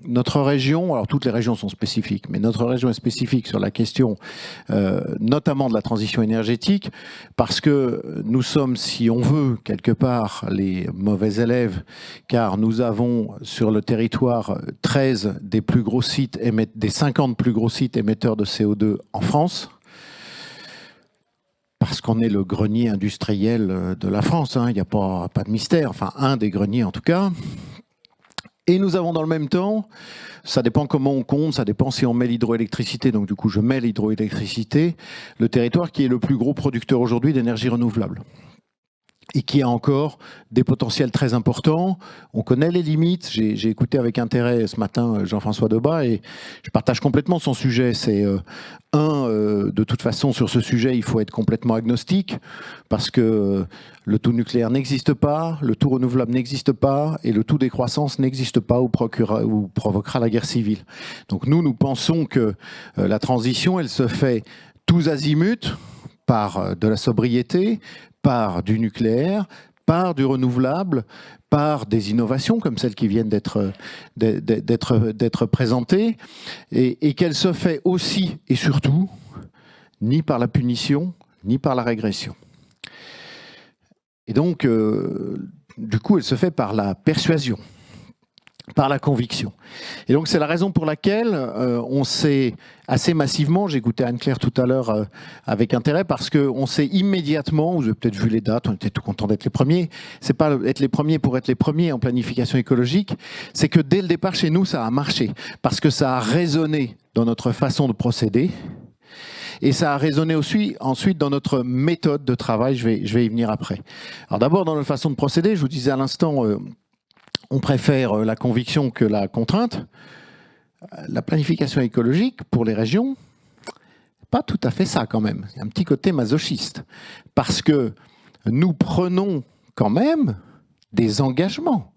notre région, alors toutes les régions sont spécifiques, mais notre région est spécifique sur la question notamment de la transition énergétique, parce que nous sommes, si on veut, quelque part, les mauvais élèves, car nous avons sur le territoire 13 des plus gros sites, des 50 plus gros sites émetteurs de CO2 en France, parce qu'on est le grenier industriel de la France, hein, il n'y a pas de mystère, enfin un des greniers en tout cas. Et nous avons dans le même temps, ça dépend comment on compte, ça dépend si on met l'hydroélectricité, donc du coup je mets l'hydroélectricité, le territoire qui est le plus gros producteur aujourd'hui d'énergie renouvelable. Et qui a encore des potentiels très importants. On connaît les limites. J'ai écouté avec intérêt ce matin Jean-François Debat et je partage complètement son sujet. C'est de toute façon, sur ce sujet, il faut être complètement agnostique parce que le tout nucléaire n'existe pas, le tout renouvelable n'existe pas et le tout décroissance n'existe pas ou provoquera la guerre civile. Donc nous pensons que la transition, elle se fait tous azimuts par de la sobriété, par du nucléaire, par du renouvelable, par des innovations comme celles qui viennent d'être présentées, et qu'elle se fait aussi et surtout ni par la punition, ni par la régression. Et donc, du coup, elle se fait par la persuasion, par la conviction. Et donc c'est la raison pour laquelle on s'est assez massivement, j'écoutais Anne-Claire tout à l'heure avec intérêt, parce qu'on s'est immédiatement, vous avez peut-être vu les dates, on était tout content d'être les premiers, c'est pas être les premiers pour être les premiers en planification écologique, c'est que dès le départ chez nous ça a marché, parce que ça a résonné dans notre façon de procéder, et ça a résonné aussi ensuite dans notre méthode de travail, je vais y venir après. Alors d'abord dans notre façon de procéder, je vous disais à l'instant, on préfère la conviction que la contrainte. La planification écologique pour les régions, pas tout à fait ça quand même. Il y a un petit côté masochiste. Parce que nous prenons quand même des engagements.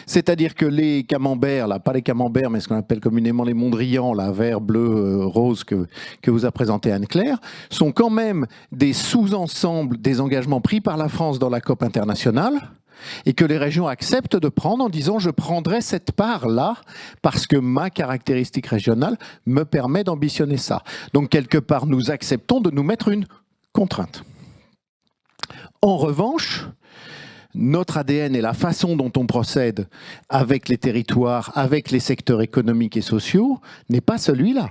C'est-à-dire que les camemberts, là, pas les camemberts, mais ce qu'on appelle communément les mondrians, là, vert, bleu, rose, que vous a présenté Anne-Claire, sont quand même des sous-ensembles des engagements pris par la France dans la COP internationale, et que les régions acceptent de prendre en disant « je prendrai cette part-là parce que ma caractéristique régionale me permet d'ambitionner ça ». Donc quelque part, nous acceptons de nous mettre une contrainte. En revanche, notre ADN et la façon dont on procède avec les territoires, avec les secteurs économiques et sociaux, n'est pas celui-là.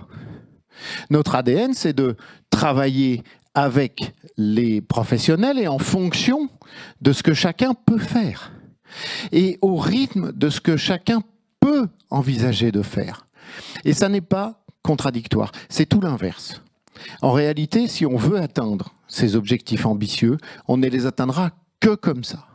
Notre ADN, c'est de travailler avec les professionnels et en fonction de ce que chacun peut faire et au rythme de ce que chacun peut envisager de faire. Et ça n'est pas contradictoire, c'est tout l'inverse. En réalité, si on veut atteindre ces objectifs ambitieux, on ne les atteindra que comme ça.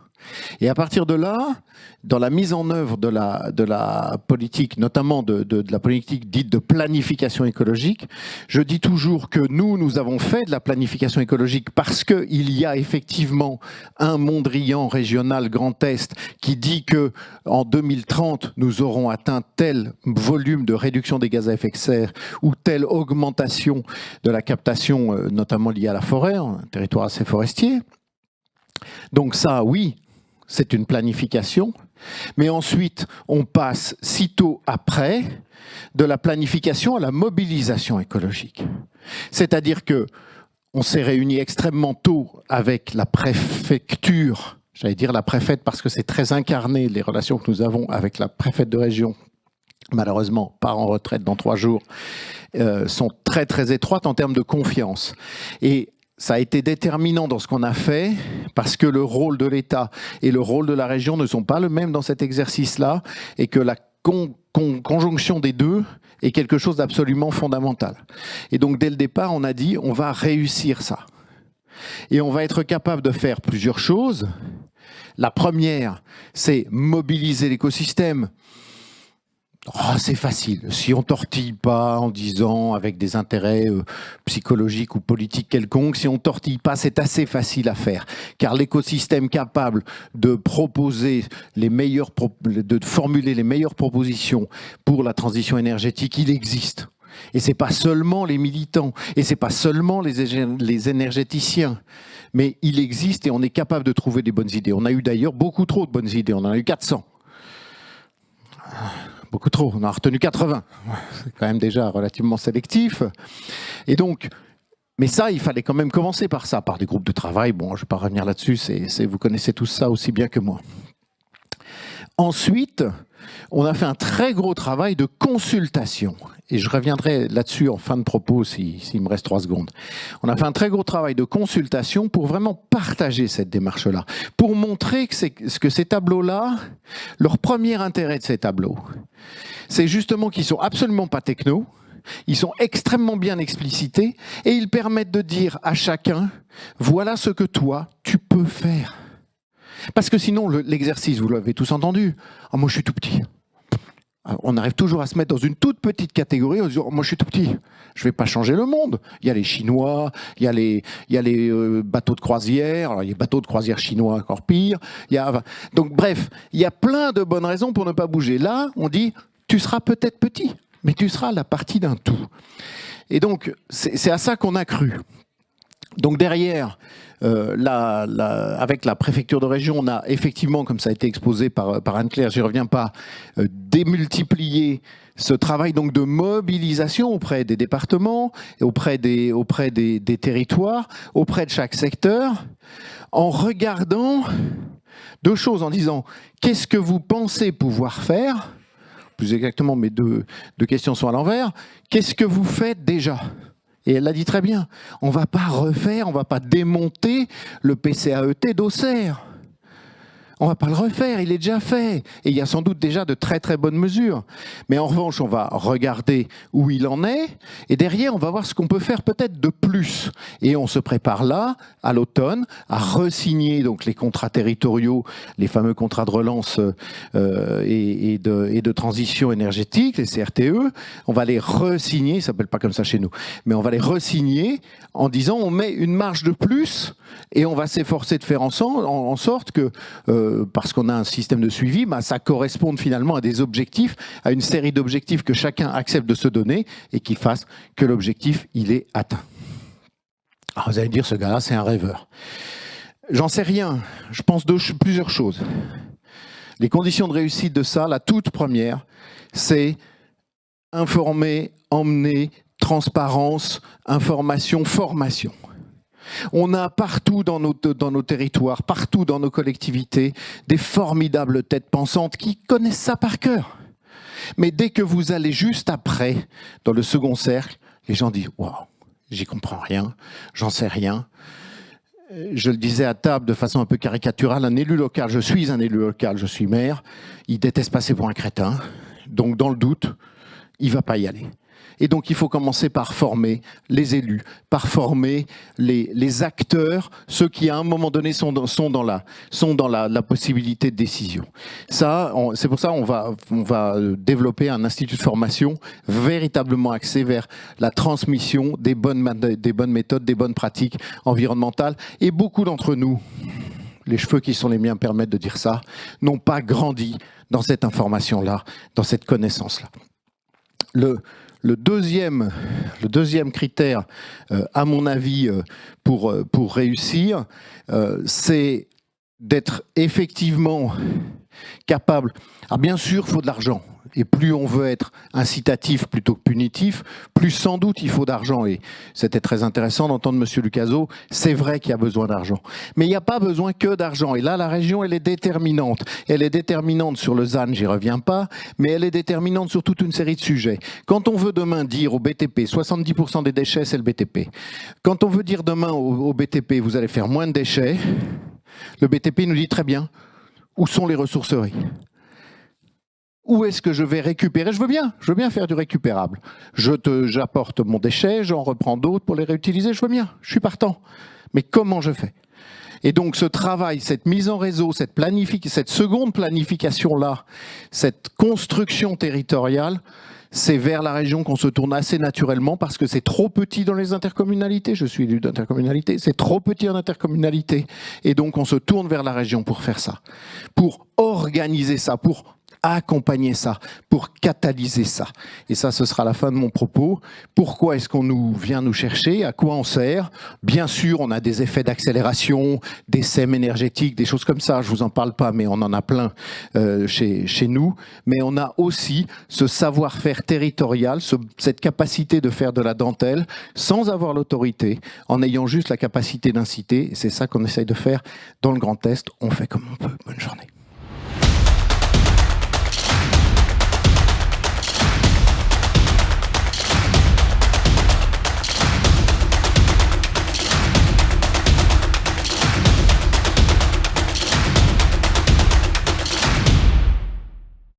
Et à partir de là, dans la mise en œuvre de la politique, notamment de la politique dite de planification écologique, je dis toujours que nous avons fait de la planification écologique parce qu'il y a effectivement un Mondrian régional Grand Est qui dit que en 2030, nous aurons atteint tel volume de réduction des gaz à effet de serre ou telle augmentation de la captation, notamment liée à la forêt, un territoire assez forestier. Donc ça, oui, c'est une planification, mais ensuite on passe sitôt après de la planification à la mobilisation écologique. C'est-à-dire que on s'est réunis extrêmement tôt avec la préfecture, j'allais dire la préfète parce que c'est très incarné les relations que nous avons avec la préfète de région, malheureusement part en retraite dans 3 jours, sont très très étroites en termes de confiance. Et ça a été déterminant dans ce qu'on a fait parce que le rôle de l'État et le rôle de la région ne sont pas le même dans cet exercice-là et que la conjonction des deux est quelque chose d'absolument fondamental. Et donc dès le départ, on a dit on va réussir ça. Et on va être capable de faire plusieurs choses. La première, c'est mobiliser l'écosystème. Oh, c'est facile. Si on tortille pas en disant avec des intérêts psychologiques ou politiques quelconques, si on tortille pas, c'est assez facile à faire. Car l'écosystème capable de proposer de formuler les meilleures propositions pour la transition énergétique, il existe. Et c'est pas seulement les militants, et c'est pas seulement les énergéticiens, mais il existe et on est capable de trouver des bonnes idées. On a eu d'ailleurs beaucoup trop de bonnes idées, on en a eu 400. beaucoup trop. On a retenu 80. C'est quand même déjà relativement sélectif. Et donc, mais ça, il fallait quand même commencer par ça, par des groupes de travail. Bon, je ne vais pas revenir là-dessus, vous connaissez tous ça aussi bien que moi. Ensuite, on a fait un très gros travail de consultation. Et je reviendrai là-dessus en fin de propos s'il me reste 3 secondes. On a fait un très gros travail de consultation pour vraiment partager cette démarche-là. Pour montrer que ces tableaux-là, leur premier intérêt de ces tableaux, c'est justement qu'ils sont absolument pas techno, ils sont extrêmement bien explicités et ils permettent de dire à chacun, voilà ce que toi, tu peux faire. Parce que sinon, l'exercice, vous l'avez tous entendu, « moi je suis tout petit ». On arrive toujours à se mettre dans une toute petite catégorie en disant « moi je suis tout petit, je ne vais pas changer le monde ». Il y a les Chinois, il y a les bateaux de croisière, alors il y a les bateaux de croisière chinois encore pire. Donc bref, il y a plein de bonnes raisons pour ne pas bouger. Là, on dit « tu seras peut-être petit, mais tu seras la partie d'un tout ». Et donc, c'est à ça qu'on a cru. Donc derrière, avec la préfecture de région, on a effectivement, comme ça a été exposé par Anne-Claire, j'y reviens pas, démultiplié ce travail donc de mobilisation auprès des départements, auprès des territoires, auprès de chaque secteur, en regardant 2 choses, en disant qu'est-ce que vous pensez pouvoir faire, plus exactement mes deux questions sont à l'envers, qu'est-ce que vous faites déjà ? Et elle l'a dit très bien, on ne va pas refaire, on ne va pas démonter le PCAET d'Auxerre. On ne va pas le refaire, il est déjà fait. Et il y a sans doute déjà de très très bonnes mesures. Mais en revanche, on va regarder où il en est. Et derrière, on va voir ce qu'on peut faire peut-être de plus. Et on se prépare là, à l'automne, à re-signer donc, les contrats territoriaux, les fameux contrats de relance et de transition énergétique, les CRTE. On va les re-signer, ça ne s'appelle pas comme ça chez nous, mais on va les re-signer en disant on met une marge de plus et on va s'efforcer de faire en sorte que parce qu'on a un système de suivi, ça correspond finalement à des objectifs, à une série d'objectifs que chacun accepte de se donner et qui fasse que l'objectif, il est atteint. Alors vous allez me dire, ce gars-là, c'est un rêveur. J'en sais rien, je pense plusieurs choses. Les conditions de réussite de ça, la toute première, c'est informer, emmener, transparence, information, formation. On a partout dans nos territoires, partout dans nos collectivités, des formidables têtes pensantes qui connaissent ça par cœur. Mais dès que vous allez juste après, dans le second cercle, les gens disent « Waouh, j'y comprends rien, j'en sais rien ». Je le disais à table de façon un peu caricaturale, un élu local, je suis un élu local, je suis maire, il déteste passer pour un crétin, donc dans le doute, il ne va pas y aller. Et donc, il faut commencer par former les élus, par former les acteurs, ceux qui, à un moment donné, sont dans la possibilité de décision. Ça, c'est pour ça qu'on va développer un institut de formation véritablement axé vers la transmission des bonnes méthodes, des bonnes pratiques environnementales. Et beaucoup d'entre nous, les cheveux qui sont les miens permettent de dire ça, n'ont pas grandi dans cette information-là, dans cette connaissance-là. Le deuxième critère, à mon avis, pour réussir, c'est d'être effectivement capable. Alors bien sûr, il faut de l'argent. Et plus on veut être incitatif plutôt que punitif, plus sans doute il faut d'argent. Et c'était très intéressant d'entendre M. Lucaso, c'est vrai qu'il y a besoin d'argent. Mais il n'y a pas besoin que d'argent. Et là, la région, elle est déterminante. Elle est déterminante sur le ZAN, j'y reviens pas, mais elle est déterminante sur toute une série de sujets. Quand on veut demain dire au BTP, 70% des déchets, c'est le BTP. Quand on veut dire demain au BTP, vous allez faire moins de déchets, le BTP nous dit très bien, où sont les ressourceries ? Où est-ce que je vais récupérer ? Je veux bien faire du récupérable. J'apporte mon déchet, j'en reprends d'autres pour les réutiliser, je veux bien, je suis partant. Mais comment je fais ? Et donc ce travail, cette mise en réseau, cette seconde planification-là, cette construction territoriale, c'est vers la région qu'on se tourne assez naturellement parce que c'est trop petit dans les intercommunalités. Je suis élu d'intercommunalité, c'est trop petit en intercommunalité. Et donc on se tourne vers la région pour faire ça, pour organiser ça, pour accompagner ça, pour catalyser ça. Et ça, ce sera la fin de mon propos. Pourquoi est-ce qu'on vient nous chercher? À quoi on sert? Bien sûr, on a des effets d'accélération, des sèmes énergétiques, des choses comme ça. Je vous en parle pas, mais on en a plein chez nous. Mais on a aussi ce savoir-faire territorial, cette capacité de faire de la dentelle sans avoir l'autorité, en ayant juste la capacité d'inciter. Et c'est ça qu'on essaye de faire dans le Grand Est. On fait comme on peut. Bonne journée.